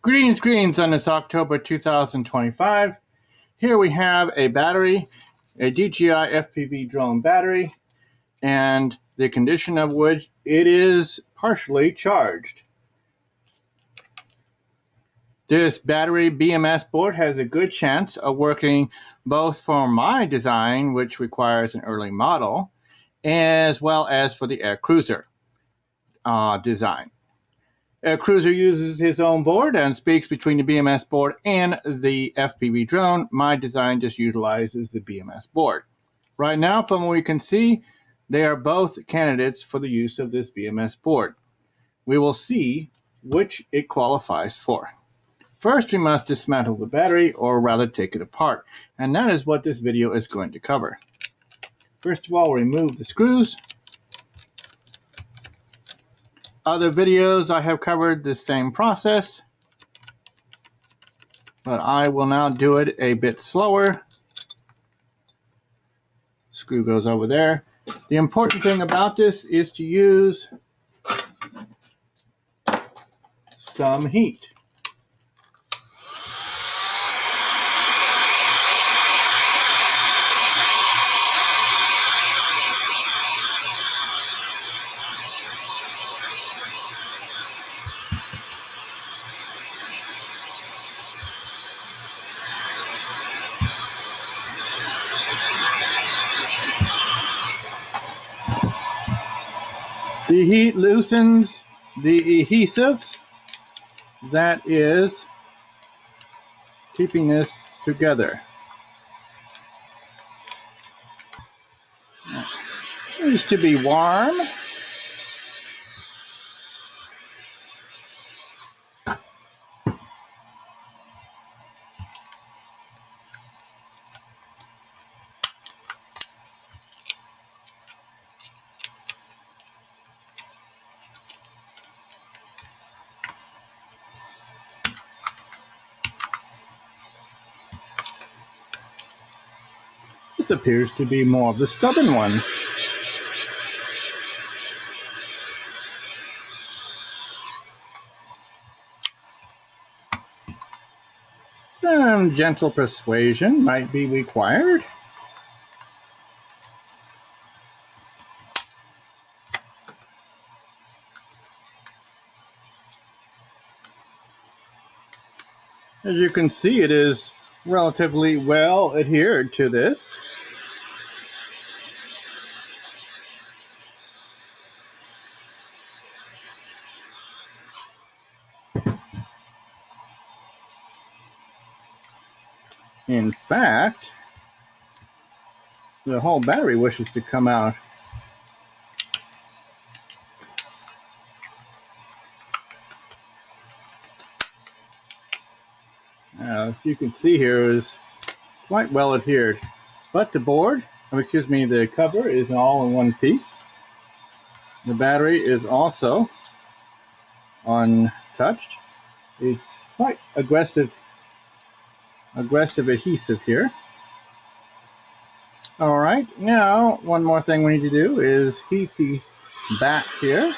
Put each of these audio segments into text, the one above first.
Greetings on this October 2025. Here we have a battery, a DJI FPV drone battery, and the condition of which it is partially charged. This battery BMS board has a good chance of working both for my design, which requires an early model, as well as for the air cruiser design. Air cruiser uses his own board and speaks between the BMS board and the FPV drone. My design just utilizes the BMS board. Right now, from what we can see, they are both candidates for the use of this BMS board. We will see which it qualifies for. First, we must dismantle the battery, or rather take it apart, and that is what this video is going to cover. First of all, remove the screws. Other videos I have covered the same process, but I will now do it a bit slower. Screw goes over there. The important thing about this is to use some heat. The heat loosens the adhesives that is keeping this together. It needs to be warm. This appears to be more of the stubborn ones. Some gentle persuasion might be required. As you can see, it is relatively well adhered to this. In fact, the whole battery wishes to come out. As you can see here, is quite well adhered. But the board, the cover is all in one piece. The battery is also untouched. It's quite aggressive adhesive here. All right, now one more thing we need to do is heat the back here.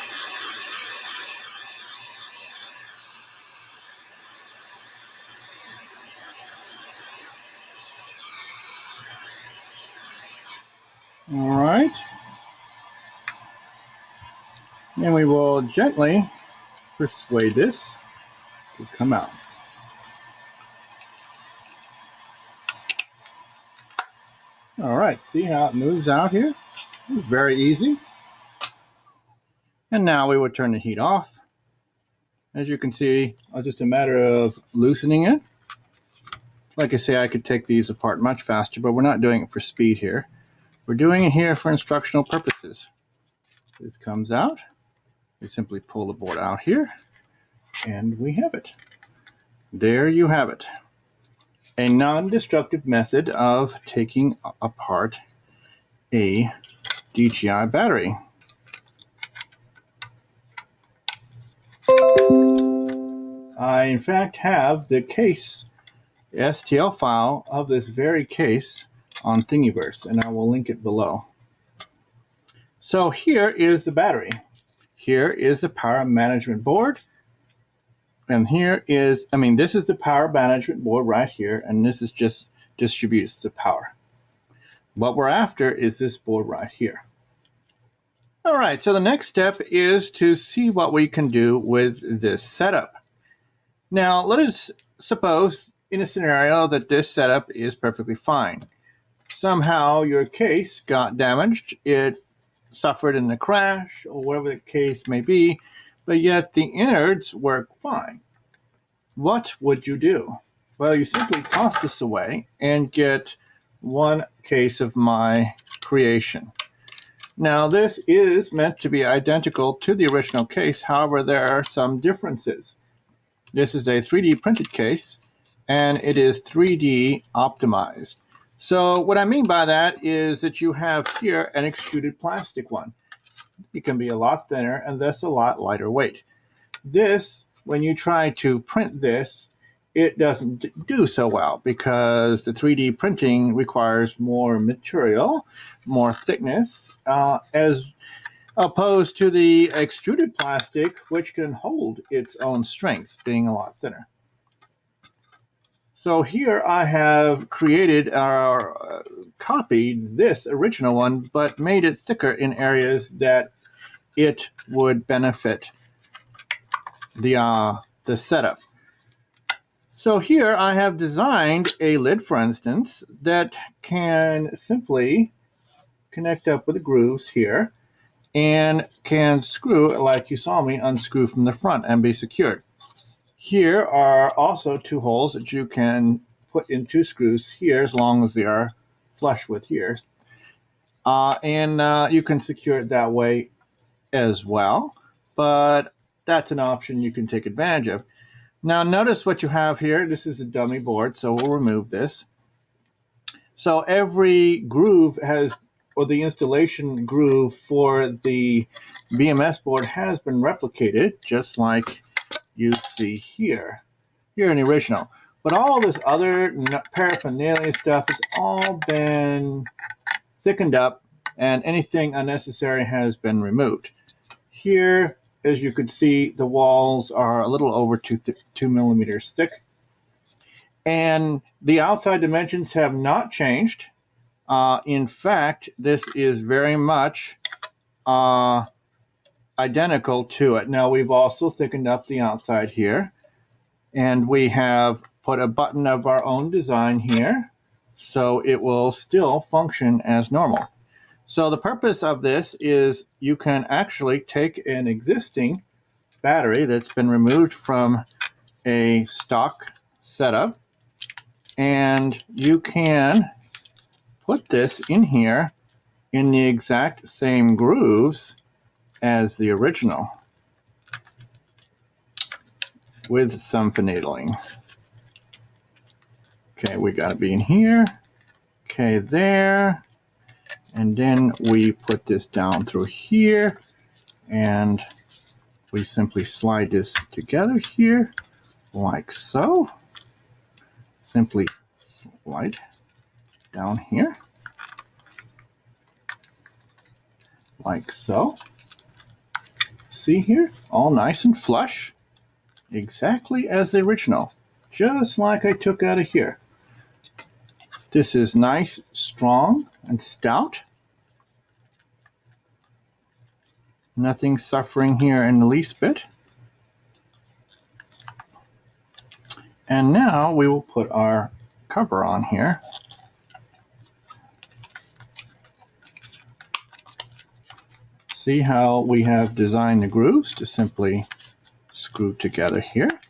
All right, and we will gently persuade this to come out. All right, see how it moves out here? It's very easy. And now we will turn the heat off. As you can see, it's just a matter of loosening it. Like I say, I could take these apart much faster, but we're not doing it for speed here. We're doing it here for instructional purposes. This comes out. We simply pull the board out here, and we have it. There you have it. A non-destructive method of taking apart a DJI battery. I, in fact, have the case, the STL file of this very case on Thingiverse, and I will link it below. So here is the battery. Here is the power management board. And here is, this is the power management board right here, and this is just distributes the power. What we're after is this board right here. All right, so the next step is to see what we can do with this setup. Now, let us suppose in a scenario that this setup is perfectly fine. Somehow your case got damaged, it suffered in the crash, or whatever the case may be, but yet the innards work fine. What would you do? Well, you simply toss this away and get one case of my creation. Now, this is meant to be identical to the original case, however, there are some differences. This is a 3D printed case, and it is 3D optimized. So what I mean by that is that you have here an extruded plastic one. It can be a lot thinner and thus a lot lighter weight. This, when you try to print this, it doesn't do so well because the 3D printing requires more material, more thickness, as opposed to the extruded plastic, which can hold its own strength, being a lot thinner. So here I have created or copied this original one, but made it thicker in areas that it would benefit the setup. So here I have designed a lid, for instance, that can simply connect up with the grooves here and can screw, like you saw me unscrew from the front and be secured. Here are also two holes that you can put in two screws here as long as they are flush with here. And you can secure it that way as well, but that's an option you can take advantage of. Now notice what you have here. This is a dummy board, so we'll remove this. So every groove has, or the installation groove for the BMS board has been replicated, just like you see here in the original. But all this other paraphernalia stuff has all been thickened up, and anything unnecessary has been removed. Here, as you could see, the walls are a little over 2 millimeters thick. And the outside dimensions have not changed. In fact, this is very much identical to it. Now, we've also thickened up the outside here. And we have put a button of our own design here, so it will still function as normal. So the purpose of this is you can actually take an existing battery that's been removed from a stock setup, and you can put this in here in the exact same grooves as the original with some finagling. Okay, we got to be in here. Okay, there. And then we put this down through here, and we simply slide this together here, like so. Simply slide down here, like so. See here? All nice and flush, exactly as the original, just like I took out of here. This is nice, strong, and stout. Nothing suffering here in the least bit. And now we will put our cover on here. See how we have designed the grooves to simply screw together here.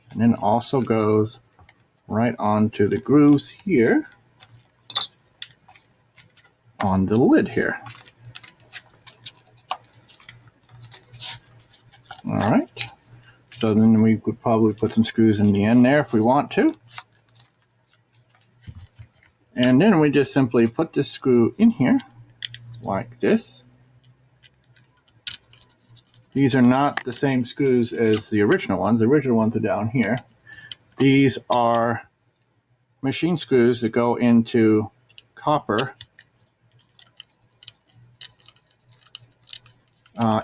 And then also goes right onto the grooves here on the lid here. All right, so then we could probably put some screws in the end there if we want to. And then we just simply put this screw in here like this. These are not the same screws as the original ones. The original ones are down here. These are machine screws that go into copper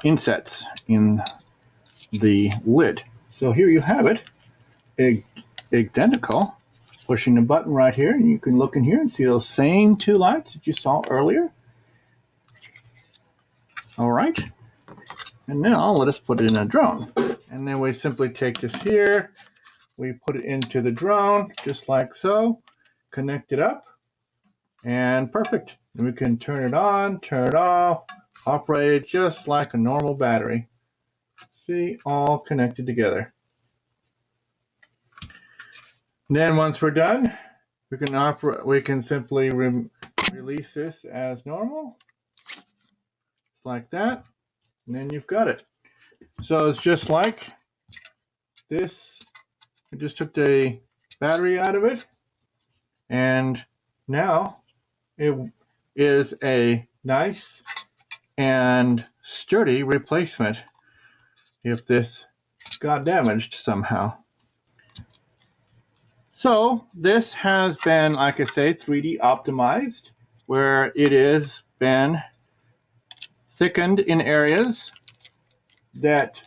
insets in the lid. So here you have it, identical. Pushing the button right here, and you can look in here and see those same two lights that you saw earlier. All right, and now let us put it in a drone. And then we simply take this here, we put it into the drone, just like so, connect it up, and perfect. And we can turn it on, turn it off, operate it just like a normal battery. See, all connected together. And then once we're done, we can simply release this as normal, just like that, and then you've got it. So it's just like this. We just took the battery out of it, and now it is a nice and sturdy replacement if this got damaged somehow. So this has been, like I say, 3D optimized, where it has been thickened in areas that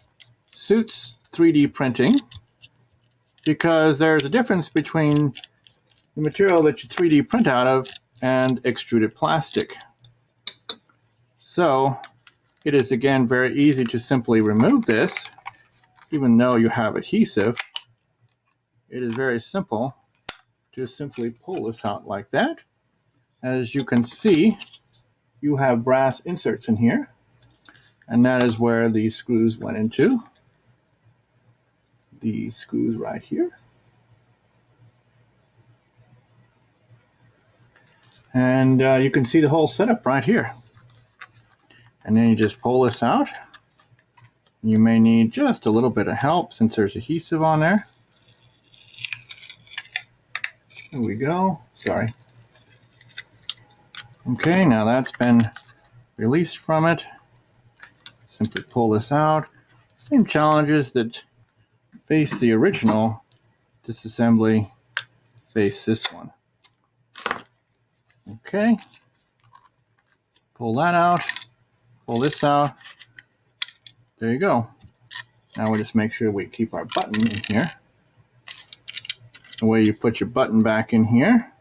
suits 3D printing, because there's a difference between the material that you 3D print out of and extruded plastic. So it is again very easy to simply remove this, even though you have adhesive. It is very simple to simply pull this out like that. As you can see, you have brass inserts in here, and that is where these screws went into. These screws right here. And you can see the whole setup right here. And then you just pull this out. You may need just a little bit of help since there's adhesive on there. There we go. Sorry. Okay, now that's been released from it. Simply pull this out. Same challenges that face the original disassembly face this one. Okay. Pull that out. Pull this out. There you go. Now we just make sure we keep our button in here. The way you put your button back in here,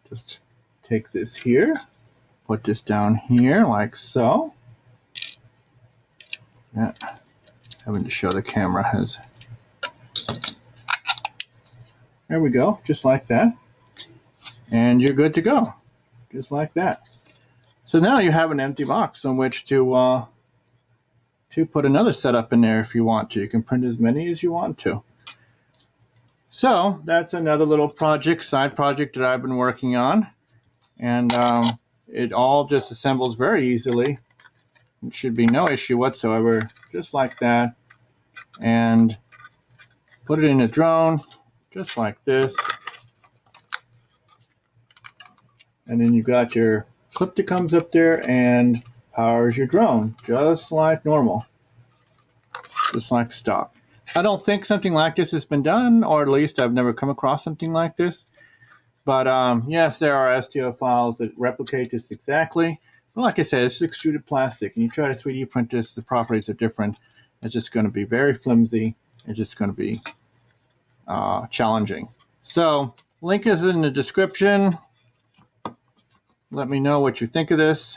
just take this here, put this down here like so. Yeah, having to show the camera has. There we go, just like that. And you're good to go, just like that. So now you have an empty box on which to put another setup in there if you want to. You can print as many as you want to. So that's another little project, side project that I've been working on. And it all just assembles very easily. It should be no issue whatsoever, just like that. And put it in a drone, just like this. And then you've got your clip that comes up there and powers your drone, just like normal, just like stock. I don't think something like this has been done, or at least I've never come across something like this. But yes, there are STL files that replicate this exactly. But like I said, it's extruded plastic, and you try to 3D print this, the properties are different. It's just going to be very flimsy. It's just going to be challenging. So, link is in the description. Let me know what you think of this.